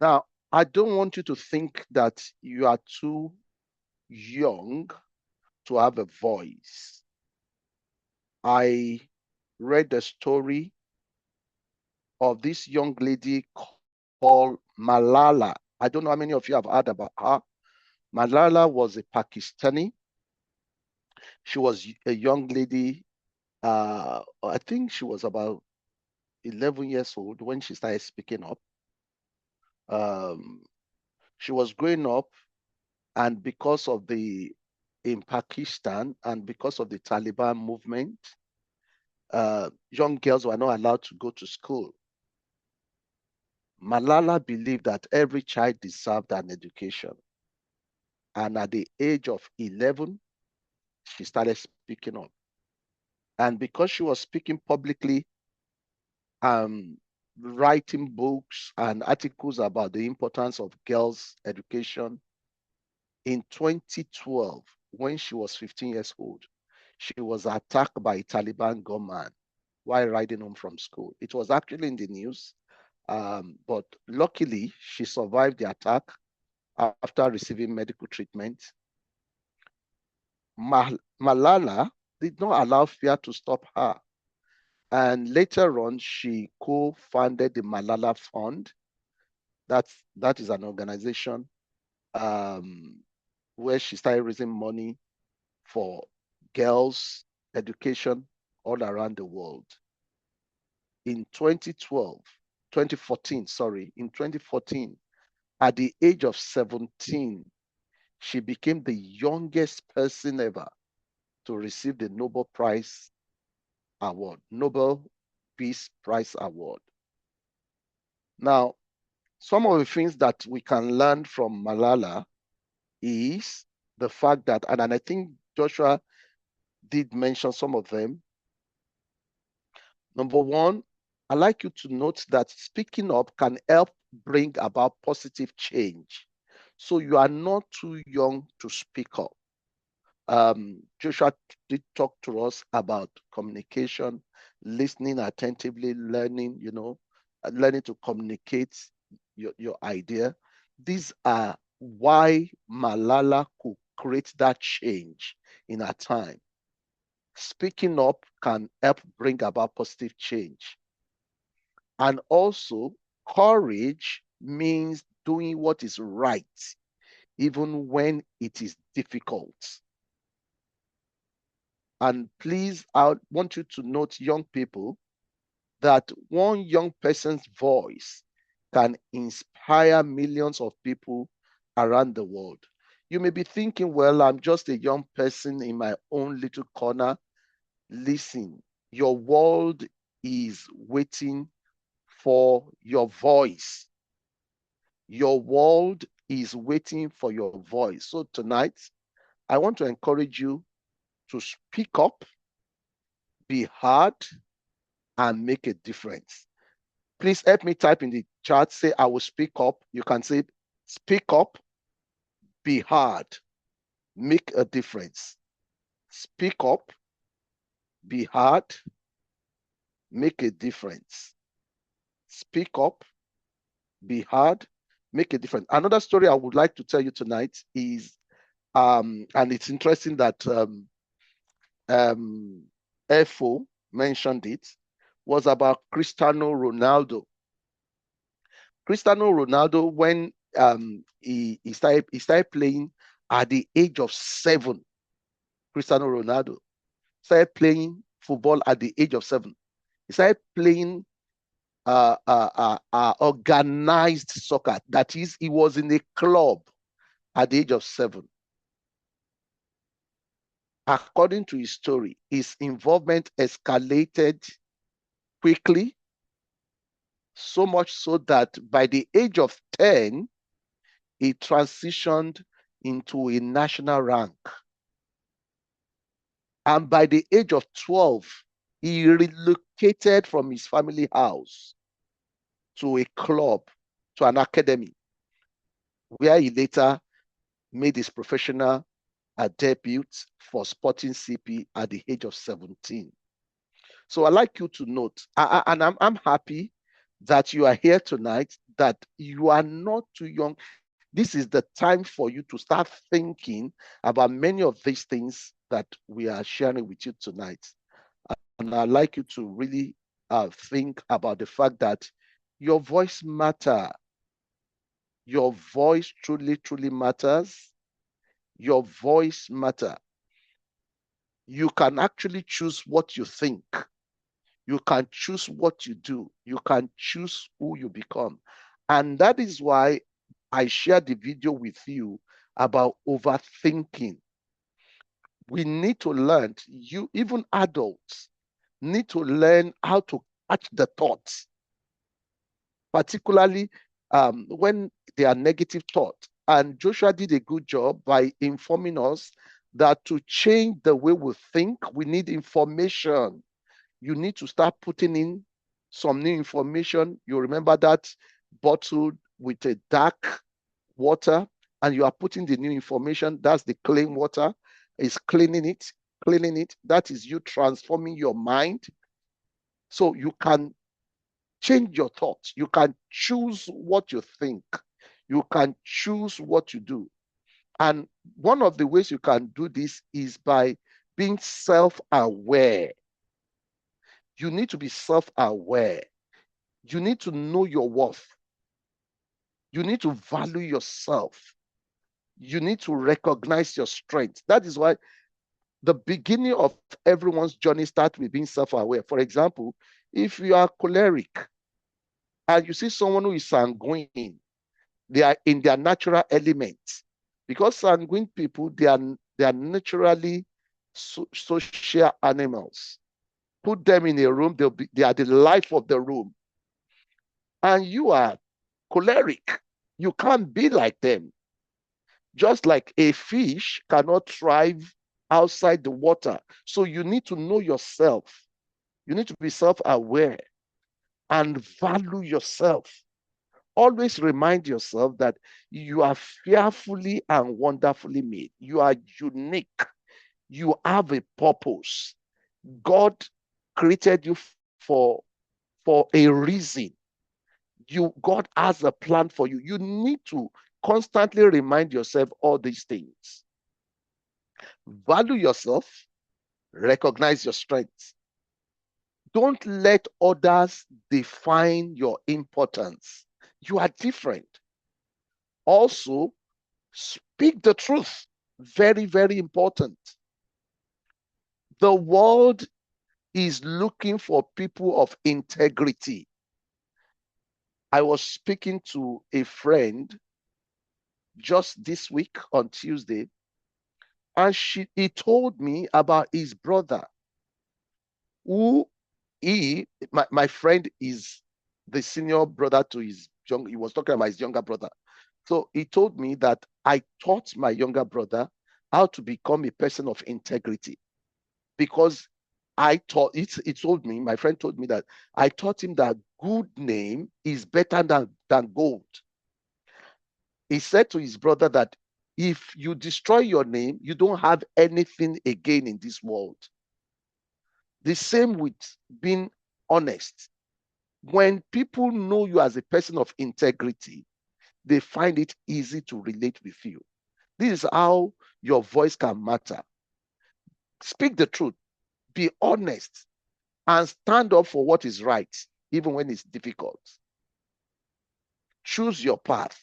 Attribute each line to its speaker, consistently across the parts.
Speaker 1: Now, I don't want you to think that you are too young to have a voice. I read the story of this young lady called Malala. I don't know how many of you have heard about her. Malala was a Pakistani. She was a young lady. I think she was about 11 years old when she started speaking up. Um, she was growing up, and because of the in Pakistan and because of the Taliban movement, young girls were not allowed to go to school. Malala believed that every child deserved an education. And at the age of 11, she started speaking up. And because she was speaking publicly, um, writing books and articles about the importance of girls' education, in 2012, when she was 15 years old, she was attacked by a Taliban gunman while riding home from school. It was actually in the news, but luckily she survived the attack after receiving medical treatment. Malala did not allow fear to stop her. And later on, she co-founded the Malala Fund. That is an organization um, where she started raising money for girls' education all around the world. In 2014, at the age of 17, she became the youngest person ever to receive the Nobel Prize Award, Nobel Peace Prize Award. Now, some of the things that we can learn from Malala is the fact that, and I think Joshua did mention some of them. Number one, I'd like you to note that speaking up can help bring about positive change. So you are not too young to speak up. Joshua did talk to us about communication, listening attentively, learning, learning to communicate your idea. These are why Malala could create that change in her time. Speaking up can help bring about positive change. And also, courage means doing what is right, even when it is difficult. And please, I want you to note, young people, that one young person's voice can inspire millions of people around the world. You may be thinking, well, I'm just a young person in my own little corner. Listen, your world is waiting for your voice. Your world is waiting for your voice. So tonight, I want to encourage you to speak up, be hard, and make a difference. Please help me type in the chat, say, I will speak up. You can say, speak up, be hard, make a difference. Speak up, be hard, make a difference. Speak up, be hard, make a difference. Another story I would like to tell you tonight is, and it's interesting that FO mentioned it, was about Cristiano Ronaldo. Cristiano Ronaldo, when he started playing at the age of 7. Cristiano Ronaldo started playing football at the age of 7. He started playing organized soccer. That is, he was in a club at the age of 7. According to his story, his involvement escalated quickly, so much so that by the age of 10, he transitioned into a national rank. And by the age of 12, he relocated from his family house to a club, to an academy, where he later made his professional debut for Sporting CP at the age of 17. So I'd like you to note, and I'm happy that you are here tonight. that you are not too young. This is the time for you to start thinking about many of these things that we are sharing with you tonight. And I'd like you to really think about the fact that your voice matters. Your voice truly, truly matters. Your voice matters. You can actually choose what you think. You can choose what you do. You can choose who you become. And that is why I shared the video with you about overthinking. We need to learn, you, even adults, need to learn how to catch the thoughts, particularly when they are negative thoughts. And Joshua did a good job by informing us that to change the way we think, we need information. You need to start putting in some new information. You remember that bottle with a dark water, and you are putting the new information. That's the clean water. Is cleaning it, cleaning it. That is you transforming your mind. So you can change your thoughts. You can choose what you think. You can choose what you do. And one of the ways you can do this is by being self-aware. You need to be self-aware. You need to know your worth. You need to value yourself. You need to recognize your strength. That is why the beginning of everyone's journey starts with being self-aware. For example, if you are choleric and you see someone who is sanguine, they are in their natural element. Because sanguine people, they are naturally social animals. Put them in a room, they are the life of the room. And you are choleric. You can't be like them. Just like a fish cannot thrive outside the water. So you need to know yourself. You need to be self-aware and value yourself. Always remind yourself that you are fearfully and wonderfully made. You are unique. You have a purpose. God created you for, for a reason. God has a plan for you. You need to constantly remind yourself all these things. Value yourself, recognize your strengths. Don't let others define your importance. You are different. Also, speak the truth. Very, very important. The world is looking for people of integrity. I was speaking to a friend just this week on Tuesday, and he told me about his brother who my friend is the senior brother to his young, he was talking about his younger brother. So he told me that I taught my younger brother how to become a person of integrity because I taught it. He told me, my friend told me that I taught him that good name is better than gold. He said to his brother that if you destroy your name, you don't have anything again in this world. The same with being honest. When people know you as a person of integrity, they find it easy to relate with you. This is how your voice can matter. Speak the truth, be honest, and stand up for what is right, even when it's difficult. Choose your path.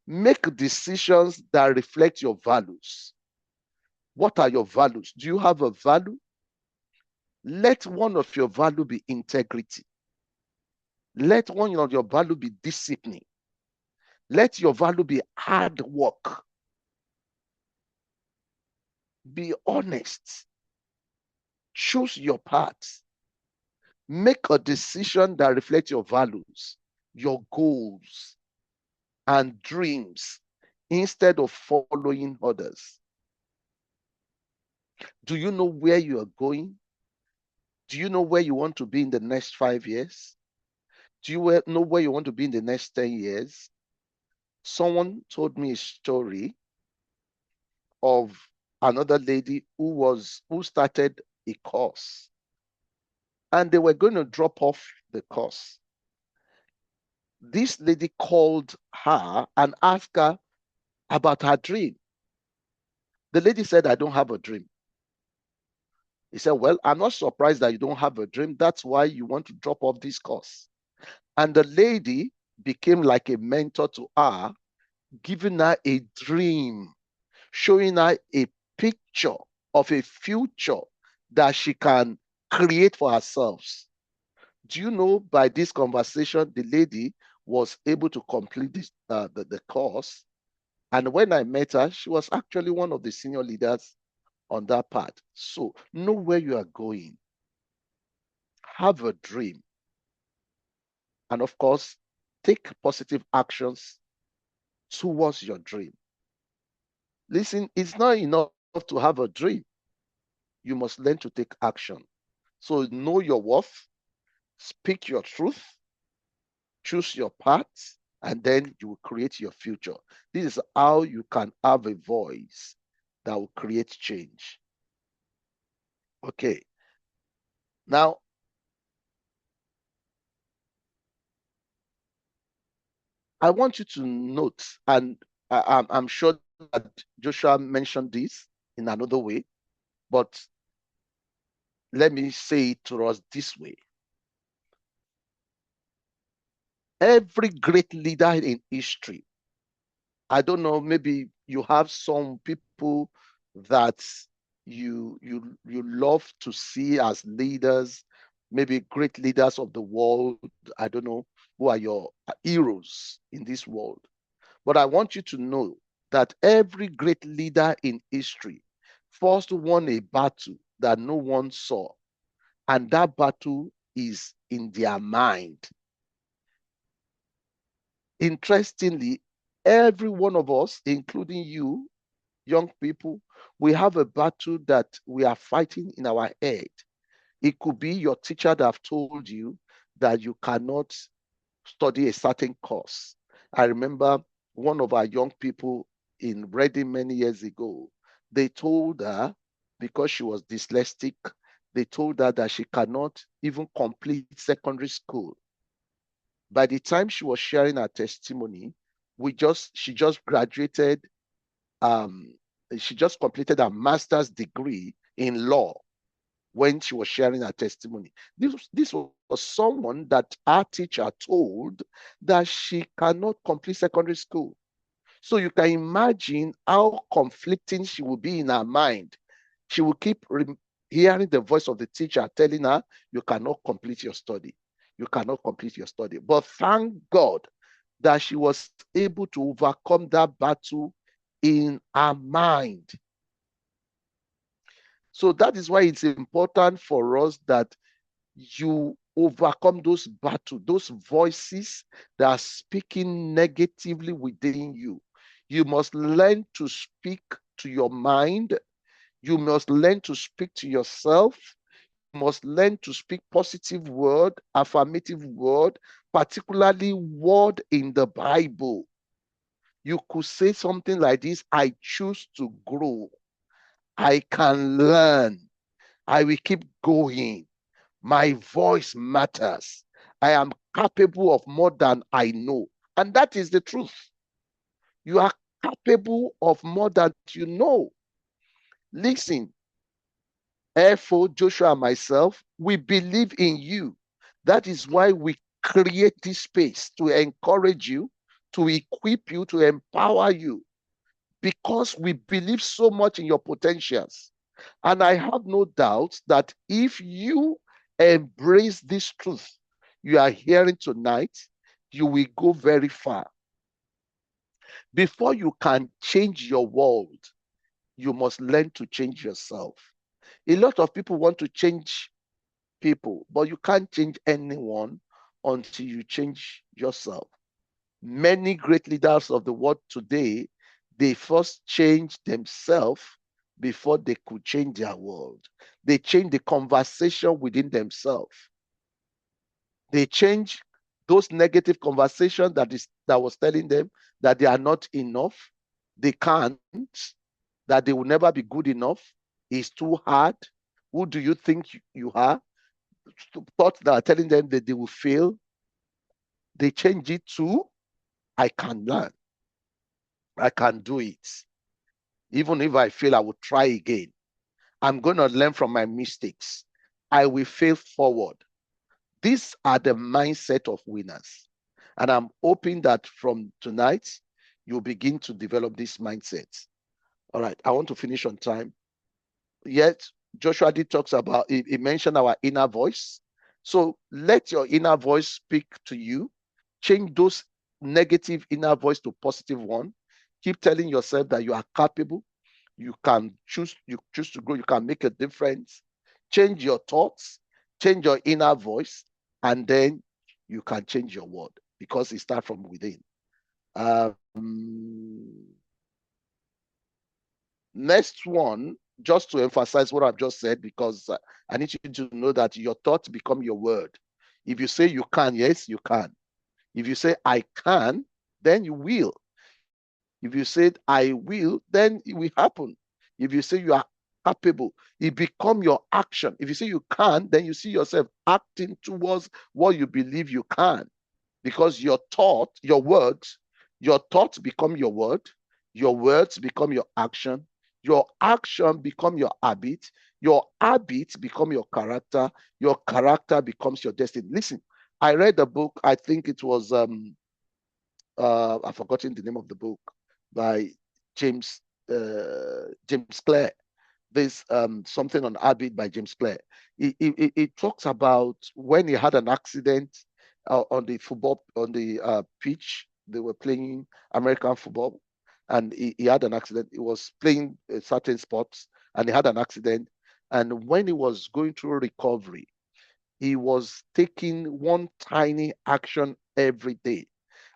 Speaker 1: Make decisions that reflect your values. What are your values? Do you have a value? Let one of your value be integrity. Let one of your value be discipline. Let your value be hard work. Be honest. Choose your path. Make a decision that reflects your values, your goals, and dreams instead of following others. Do you know where you are going? Do you know where you want to be in the next 5 years? Do you know where you want to be in the next 10 years? Someone told me a story of another lady who started a course and they were going to drop off the course. This lady called her and asked her about her dream. The lady said, I don't have a dream. He said, well, I'm not surprised that you don't have a dream. That's why you want to drop off this course. And the lady became like a mentor to her, giving her a dream, showing her a picture of a future that she can create for herself. Do you know, by this conversation, the lady was able to complete the course. And when I met her, she was actually one of the senior leaders on that part. So know where you are going. Have a dream. And of course, take positive actions towards your dream. Listen, it's not enough to have a dream. You must learn to take action. So know your worth, speak your truth, choose your path, and then you will create your future. This is how you can have a voice that will create change. Okay. Now, I want you to note, and I'm sure that Joshua mentioned this in another way, but let me say it to us this way. Every great leader in history, I don't know, maybe you have some people that you love to see as leaders, maybe great leaders of the world. I don't know who are your heroes in this world. But I want you to know that every great leader in history first won a battle that no one saw, and that battle is in their mind. Interestingly, every one of us, including you, young people, we have a battle that we are fighting in our head. It could be your teacher that have told you that you cannot study a certain course. I remember one of our young people in Reading many years ago, they told her, because she was dyslexic, they told her that she cannot even complete secondary school. By the time she was sharing her testimony, she just graduated, um, she just completed a master's degree in law when she was sharing her testimony. This was someone that our teacher told that she cannot complete secondary school. So you can imagine how conflicting she will be in her mind. She will keep hearing the voice of the teacher telling her, you cannot complete your study. You cannot complete your study. But thank God that she was able to overcome that battle in her mind. So that is why it's important for us that you overcome those battles, those voices that are speaking negatively within you. You must learn to speak to your mind. You must learn to speak to yourself. You must learn to speak positive word, affirmative word, particularly word in the Bible. You could say something like this: I choose to grow. I can learn. I will keep going. My voice matters. I am capable of more than I know. And that is the truth. You are capable of more than you know. Listen, therefore, Joshua and myself, we believe in you. That is why we create this space to encourage you, to equip you, to empower you, because we believe so much in your potentials. And I have no doubt that if you embrace this truth you are hearing tonight, you will go very far. Before you can change your world, you must learn to change yourself. A lot of people want to change people, but you can't change anyone until you change yourself. Many great leaders of the world today, they first changed themselves before they could change their world. They changed the conversation within themselves. They change those negative conversations that was telling them that they are not enough, they can't, that they will never be good enough, it's too hard. Who do you think you are? Thoughts that are telling them that they will fail. They change it to, I can learn. I can do it. Even if I fail, I will try again. I'm going to learn from my mistakes. I will fail forward. These are the mindset of winners. And I'm hoping that from tonight, you'll begin to develop this mindset. All right, I want to finish on time. Yet, Joshua did talks about, he mentioned our inner voice. So let your inner voice speak to you. Change those negative inner voice to positive one. Keep telling yourself that you are capable. You choose to grow, you can make a difference. Change your thoughts, change your inner voice, and then you can change your world because it starts from within. Um, Next one, just to emphasize what I've just said, because I need you to know that your thoughts become your word. If you say you can, yes, you can. If you say I can, then you will. If you said I will, then it will happen. If you say you are capable, it become your action. If you say you can, then you see yourself acting towards what you believe you can. Because your thought, your thoughts become your words become your action become your habit become your character becomes your destiny. Listen, I read a book, I think it was I've forgotten the name of the book by James James Clear. There's something on habit by James Clear. It talks about when he had an accident on the football on the pitch. They were playing American football, and he had an accident. He was playing certain sports, and he had an accident. And when he was going through recovery, he was taking one tiny action every day.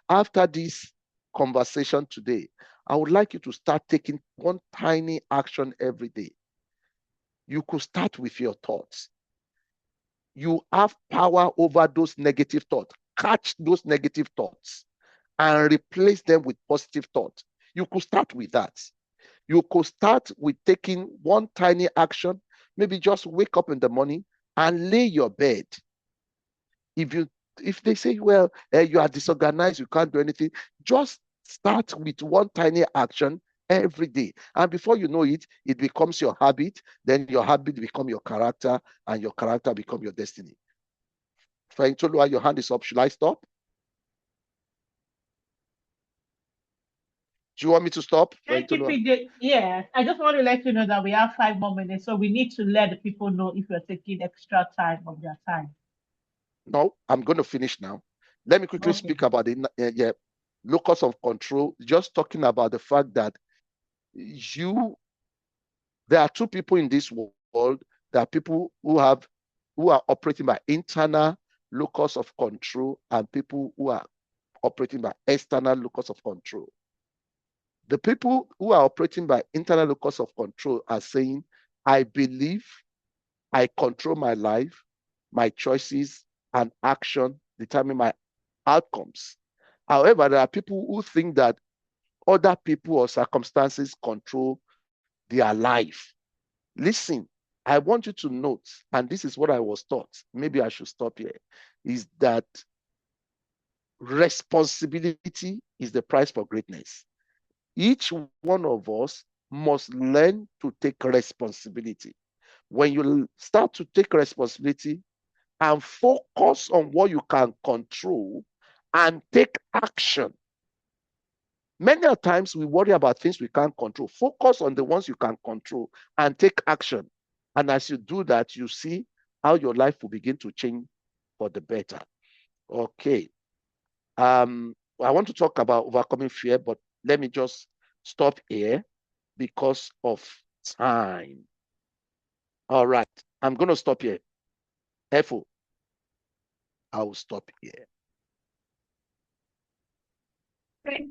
Speaker 1: After this conversation today, I would like you to start taking one tiny action every day. You could start with your thoughts. You have power over those negative thoughts. Catch those negative thoughts and replace them with positive thoughts. You could start with that. You could start with taking one tiny action. Maybe just wake up in the morning and lay your bed. If you if they say, well, you are disorganized, you can't do anything, just start with one tiny action every day. And before you know it, it becomes your habit. Then your habit become your character, and your character become your destiny. Fayintolua, your hand is up. Should I stop? Do you want me to stop,
Speaker 2: Thank you,
Speaker 1: Fayintolua?
Speaker 2: PJ. Yeah, I just want to let you know that we have 5 more minutes, so we need to let the people know if you're taking extra time of their time.
Speaker 1: No, I'm going to finish now. Let me quickly
Speaker 2: Okay.
Speaker 1: speak about the yeah, locus of control. Just talking about the fact that you there are two people in this world. There are people who are operating by internal locus of control, and people who are operating by external locus of control. The people who are operating by internal locus of control are saying, I believe I control my life, my choices and action determine my outcomes. However, there are people who think that other people or circumstances control their life. Listen, I want you to note, and this is what I was taught, maybe I should stop here, is that responsibility is the price for greatness. Each one of us must learn to take responsibility. When you start to take responsibility and focus on what you can control and take action. Many times we worry about things we can't control. Focus on the ones you can control and take action. And as you do that, you see how your life will begin to change for the better. Okay. I want to talk about overcoming fear, but let me just stop here because of time. All right. I'm going to stop here. Efo, I will stop here.
Speaker 2: Thank